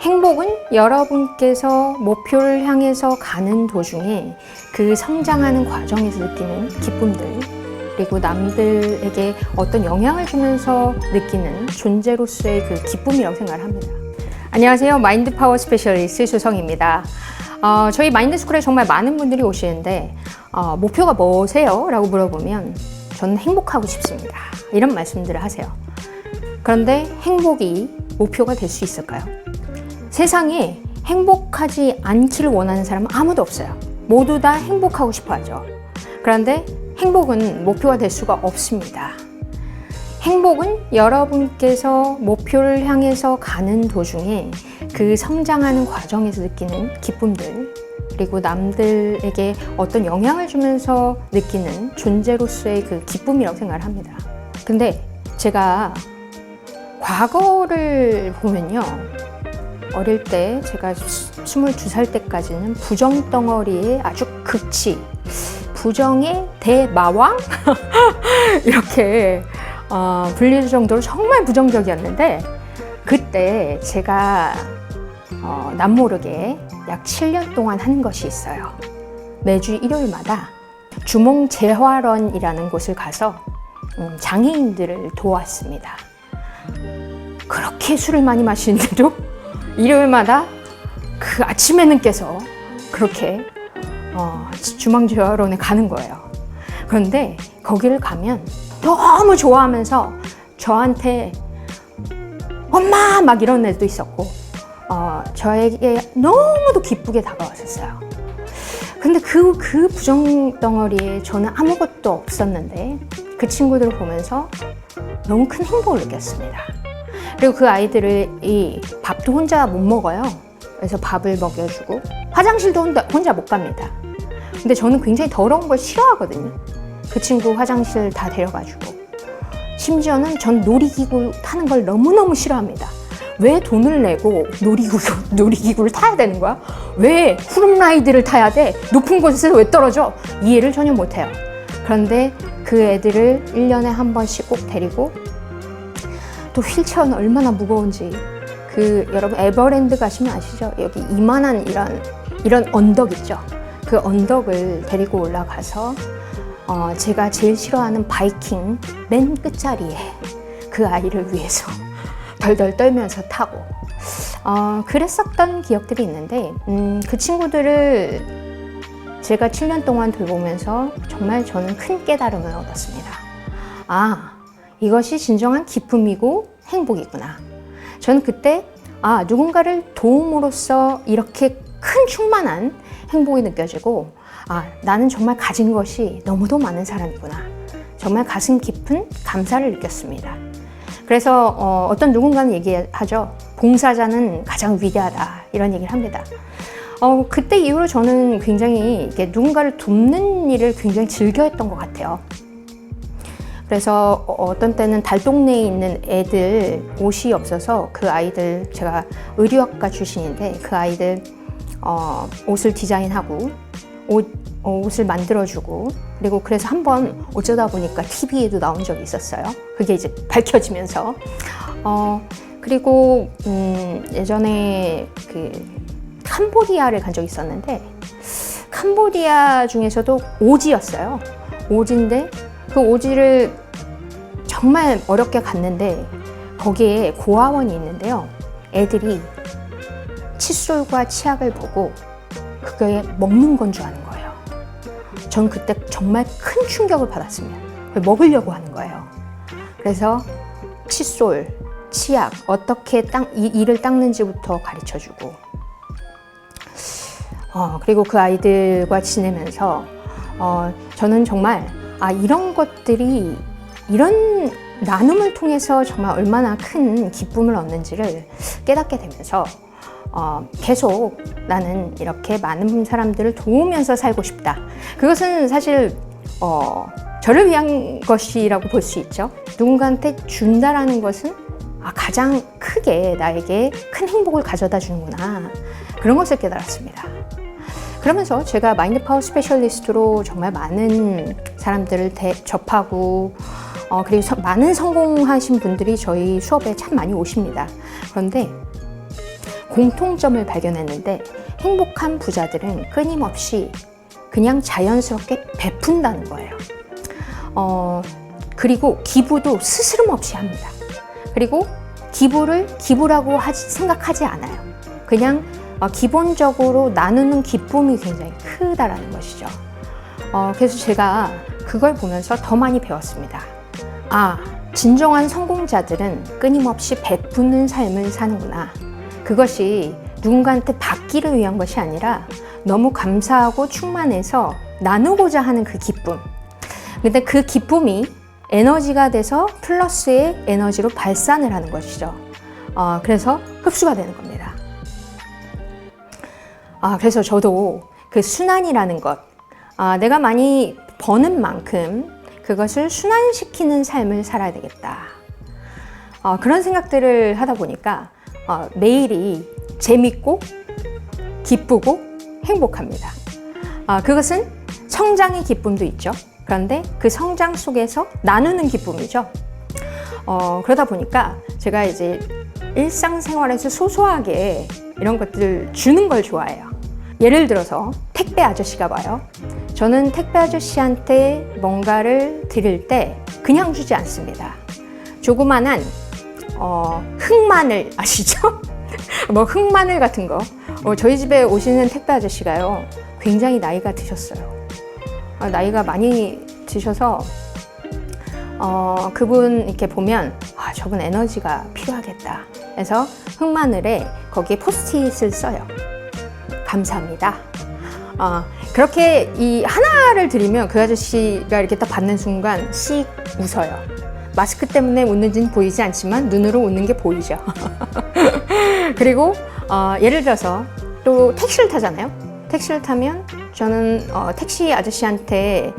행복은 여러분께서 목표를 향해서 가는 도중에 그 성장하는 과정에서 느끼는 기쁨들, 그리고 남들에게 어떤 영향을 주면서 느끼는 존재로서의 그 기쁨이라고 생각을 합니다. 안녕하세요. 마인드 파워 스페셜리스트 수성입니다. 저희 마인드 스쿨에 정말 많은 분들이 오시는데 목표가 뭐세요? 라고 물어보면 저는 행복하고 싶습니다. 이런 말씀들을 하세요. 그런데 행복이 목표가 될 수 있을까요? 세상에 행복하지 않기를 원하는 사람은 아무도 없어요. 모두 다 행복하고 싶어 하죠. 그런데 행복은 목표가 될 수가 없습니다. 행복은 여러분께서 목표를 향해서 가는 도중에 그 성장하는 과정에서 느끼는 기쁨들, 그리고 남들에게 어떤 영향을 주면서 느끼는 존재로서의 그 기쁨이라고 생각을 합니다. 근데 제가 과거를 보면요, 어릴 때 제가 22살 때까지는 부정덩어리의 아주 극치, 부정의 대마왕? 이렇게 불릴 정도로 정말 부정적이었는데, 그때 제가 남모르게 약 7년 동안 한 것이 있어요. 매주 일요일마다 주몽재활원이라는 곳을 가서 장애인들을 도왔습니다. 그렇게 술을 많이 마시는데도 일요일마다 그 아침에는 깨서 그렇게 주몽재활원에 가는 거예요. 그런데 거기를 가면 너무 좋아하면서 저한테 엄마 막 이런 애도 있었고 저에게 너무도 기쁘게 다가왔었어요. 근데 그 부정덩어리에 저는 아무것도 없었는데 그 친구들을 보면서 너무 큰 행복을 느꼈습니다. 그리고 그 아이들이 밥도 혼자 못 먹어요. 그래서 밥을 먹여주고 화장실도 혼자 못 갑니다. 근데 저는 굉장히 더러운 걸 싫어하거든요. 그 친구 화장실 다 데려가주고, 심지어는 전 놀이기구 타는 걸 너무너무 싫어합니다. 왜 돈을 내고 놀이기구를 타야 되는 거야? 왜 후룸라이드를 타야 돼? 높은 곳에서 왜 떨어져? 이해를 전혀 못해요. 그런데 그 애들을 1년에 한 번씩 꼭 데리고, 또 휠체어는 얼마나 무거운지, 여러분 에버랜드 가시면 아시죠? 여기 이만한 이런 언덕 있죠? 그 언덕을 데리고 올라가서 제가 제일 싫어하는 바이킹 맨 끝자리에 그 아이를 위해서 덜덜 떨면서 타고 그랬었던 기억들이 있는데, 그 친구들을 제가 7년 동안 돌보면서 정말 저는 큰 깨달음을 얻었습니다. 이것이 진정한 기쁨이고 행복이구나. 저는 그때 누군가를 도움으로써 이렇게 큰 충만한 행복이 느껴지고, 나는 정말 가진 것이 너무도 많은 사람이구나. 정말 가슴 깊은 감사를 느꼈습니다. 그래서 어떤 누군가는 얘기하죠. 봉사자는 가장 위대하다, 이런 얘기를 합니다. 그때 이후로 저는 굉장히 누군가를 돕는 일을 굉장히 즐겨했던 것 같아요. 그래서 어떤 때는 달동네에 있는 애들 옷이 없어서 그 아이들, 제가 의류학과 출신인데 그 아이들 옷을 디자인하고 옷을 만들어주고, 그리고 그래서 한번 어쩌다 보니까 TV에도 나온 적이 있었어요. 그게 이제 밝혀지면서 그리고 예전에 캄보디아를 간 적이 있었는데, 캄보디아 중에서도 오지였어요. 오지인데 그 오지를 정말 어렵게 갔는데 거기에 고아원이 있는데요. 애들이 칫솔과 치약을 보고 그게 먹는 건 줄 아는 거예요. 전 그때 정말 큰 충격을 받았습니다. 먹으려고 하는 거예요. 그래서 칫솔, 치약, 어떻게 이를 닦는지부터 가르쳐주고, 그리고 그 아이들과 지내면서 저는 정말 이런 것들이, 이런 나눔을 통해서 정말 얼마나 큰 기쁨을 얻는지를 깨닫게 되면서 계속 나는 이렇게 많은 사람들을 도우면서 살고 싶다. 그것은 사실 저를 위한 것이라고 볼 수 있죠. 누군가한테 준다라는 것은 가장 크게 나에게 큰 행복을 가져다 주는구나, 그런 것을 깨달았습니다. 그러면서 제가 마인드 파워 스페셜리스트로 정말 많은 사람들을 접하고 그리고 많은 성공하신 분들이 저희 수업에 참 많이 오십니다. 그런데 공통점을 발견했는데 행복한 부자들은 끊임없이 그냥 자연스럽게 베푼다는 거예요. 그리고 기부도 스스럼 없이 합니다. 그리고 기부를 기부라고 생각하지 않아요. 그냥 기본적으로 나누는 기쁨이 굉장히 크다라는 것이죠. 그래서 제가 그걸 보면서 더 많이 배웠습니다. 진정한 성공자들은 끊임없이 베푸는 삶을 사는구나. 그것이 누군가한테 받기를 위한 것이 아니라 너무 감사하고 충만해서 나누고자 하는 그 기쁨. 근데 그 기쁨이 에너지가 돼서 플러스의 에너지로 발산을 하는 것이죠. 그래서 흡수가 되는 겁니다. 그래서 저도 그 순환이라는 것, 내가 많이 버는 만큼 그것을 순환시키는 삶을 살아야 되겠다. 그런 생각들을 하다 보니까 매일이 재밌고 기쁘고 행복합니다. 그것은 성장의 기쁨도 있죠. 그런데 그 성장 속에서 나누는 기쁨이죠. 그러다 보니까 제가 이제 일상생활에서 소소하게 이런 것들을 주는 걸 좋아해요. 예를 들어서 택배 아저씨가 와요. 저는 택배 아저씨한테 뭔가를 드릴 때 그냥 주지 않습니다. 조그만한 흑마늘 아시죠? 뭐 흑마늘 같은 거. 저희 집에 오시는 택배 아저씨가요, 굉장히 나이가 드셨어요. 나이가 많이 드셔서 그분 이렇게 보면 저분 에너지가 필요하겠다. 그래서 흑마늘에 거기에 포스트잇을 써요. 감사합니다. 그렇게 이 하나를 드리면 그 아저씨가 이렇게 딱 받는 순간 씩 웃어요. 마스크 때문에 웃는지는 보이지 않지만 눈으로 웃는 게 보이죠. 그리고 예를 들어서 또 택시를 타잖아요. 택시를 타면 저는 택시 아저씨한테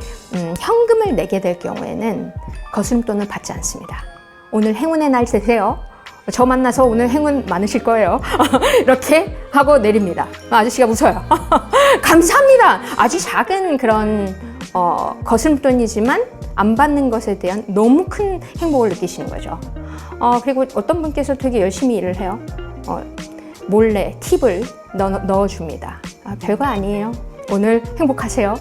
현금을 내게 될 경우에는 거스름돈을 받지 않습니다. 오늘 행운의 날 되세요. 저 만나서 오늘 행운 많으실 거예요. 이렇게 하고 내립니다. 아저씨가 웃어요. 감사합니다. 아주 작은 그런 거스름돈이지만 안 받는 것에 대한 너무 큰 행복을 느끼시는 거죠. 그리고 어떤 분께서 되게 열심히 일을 해요. 몰래 팁을 넣어줍니다. 별거 아니에요. 오늘 행복하세요.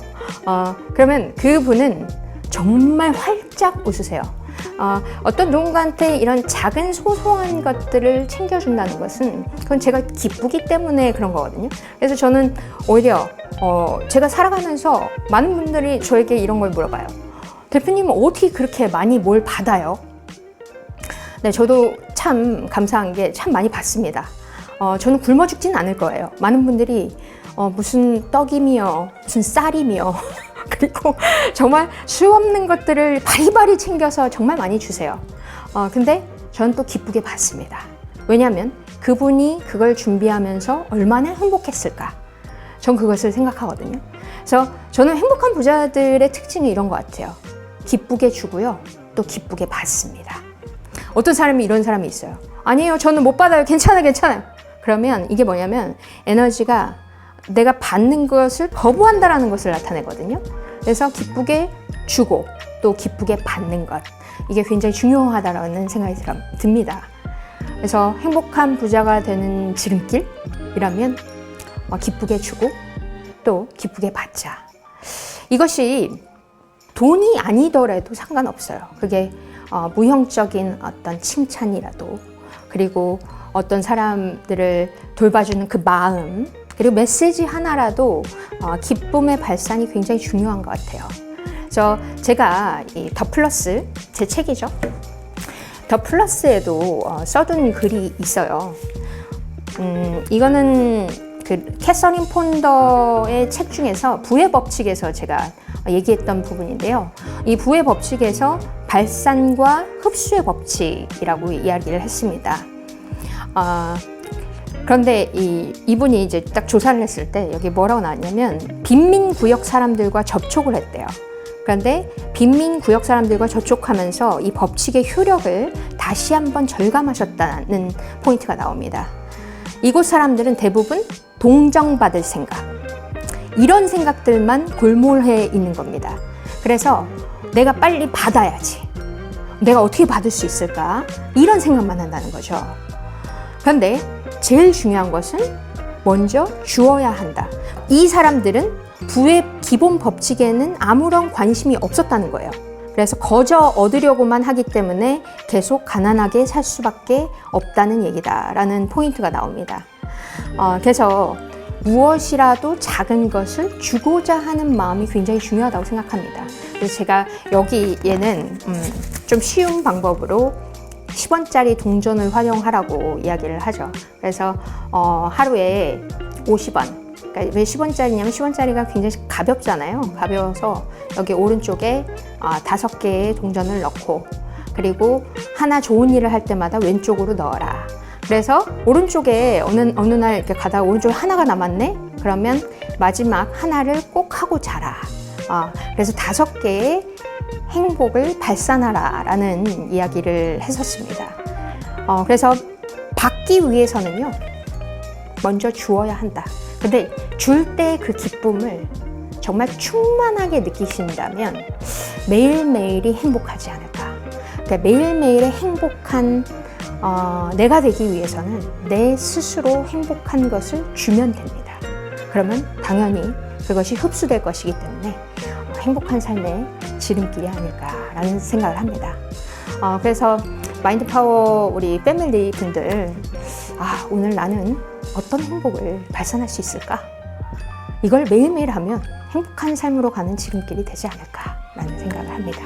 그러면 그분은 정말 활짝 웃으세요. 어떤 누군가한테 이런 작은 소소한 것들을 챙겨준다는 것은 그건 제가 기쁘기 때문에 그런 거거든요. 그래서 저는 오히려 제가 살아가면서 많은 분들이 저에게 이런 걸 물어봐요. 대표님은 어떻게 그렇게 많이 뭘 받아요? 네, 저도 참 감사한 게 참 많이 받습니다. 저는 굶어 죽지는 않을 거예요. 많은 분들이 무슨 떡이며 무슨 쌀이며 그리고 정말 수없는 것들을 바리바리 챙겨서 정말 많이 주세요. 근데 저는 또 기쁘게 받습니다. 왜냐하면 그분이 그걸 준비하면서 얼마나 행복했을까. 전 그것을 생각하거든요. 그래서 저는 행복한 부자들의 특징이 이런 것 같아요. 기쁘게 주고요. 또 기쁘게 받습니다. 어떤 사람이 이런 사람이 있어요. 아니에요. 저는 못 받아요. 괜찮아요. 그러면 이게 뭐냐면 에너지가 내가 받는 것을 거부한다라는 것을 나타내거든요. 그래서 기쁘게 주고 또 기쁘게 받는 것. 이게 굉장히 중요하다라는 생각이 듭니다. 그래서 행복한 부자가 되는 지름길이라면 기쁘게 주고 또 기쁘게 받자. 이것이 돈이 아니더라도 상관없어요. 그게 무형적인 어떤 칭찬이라도, 그리고 어떤 사람들을 돌봐주는 그 마음, 그리고 메시지 하나라도 기쁨의 발산이 굉장히 중요한 것 같아요. 그래서 제가 이 더 플러스, 제 책이죠. 더 플러스에도 써둔 글이 있어요. 이거는 그 캐서린 폰더의 책 중에서 부의 법칙에서 제가 얘기했던 부분인데요. 이 부의 법칙에서 발산과 흡수의 법칙이라고 이야기를 했습니다. 그런데 이분이 이제 딱 조사를 했을 때 여기 뭐라고 나왔냐면 빈민구역 사람들과 접촉을 했대요. 그런데 빈민구역 사람들과 접촉하면서 이 법칙의 효력을 다시 한번 절감하셨다는 포인트가 나옵니다. 이곳 사람들은 대부분 동정받을 생각, 이런 생각들만 골몰해 있는 겁니다. 그래서 내가 빨리 받아야지, 내가 어떻게 받을 수 있을까, 이런 생각만 한다는 거죠. 그런데 제일 중요한 것은 먼저 주어야 한다. 이 사람들은 부의 기본 법칙에는 아무런 관심이 없었다는 거예요. 그래서 거저 얻으려고만 하기 때문에 계속 가난하게 살 수밖에 없다는 얘기다라는 포인트가 나옵니다. 그래서 무엇이라도 작은 것을 주고자 하는 마음이 굉장히 중요하다고 생각합니다. 그래서 제가 여기에는 좀 쉬운 방법으로 10원짜리 동전을 활용하라고 이야기를 하죠. 그래서 하루에 50원. 그러니까 왜 10원짜리냐면 10원짜리가 굉장히 가볍잖아요. 가벼워서 여기 오른쪽에 5개의 동전을 넣고, 그리고 하나 좋은 일을 할 때마다 왼쪽으로 넣어라. 그래서 오른쪽에 어느 날 이렇게 가다가 오른쪽에 하나가 남았네? 그러면 마지막 하나를 꼭 하고 자라. 그래서 5개의 행복을 발산하라 라는 이야기를 했었습니다. 그래서 받기 위해서는요, 먼저 주어야 한다. 근데 줄 때 그 기쁨을 정말 충만하게 느끼신다면 매일매일이 행복하지 않을까. 그러니까 매일매일의 행복한 내가 되기 위해서는 내 스스로 행복한 것을 주면 됩니다. 그러면 당연히 그것이 흡수될 것이기 때문에 행복한 삶의 지름길이 아닐까라는 생각을 합니다. 그래서 마인드 파워 우리 패밀리 분들, 오늘 나는 어떤 행복을 발산할 수 있을까? 이걸 매일매일 하면 행복한 삶으로 가는 지름길이 되지 않을까라는 생각을 합니다.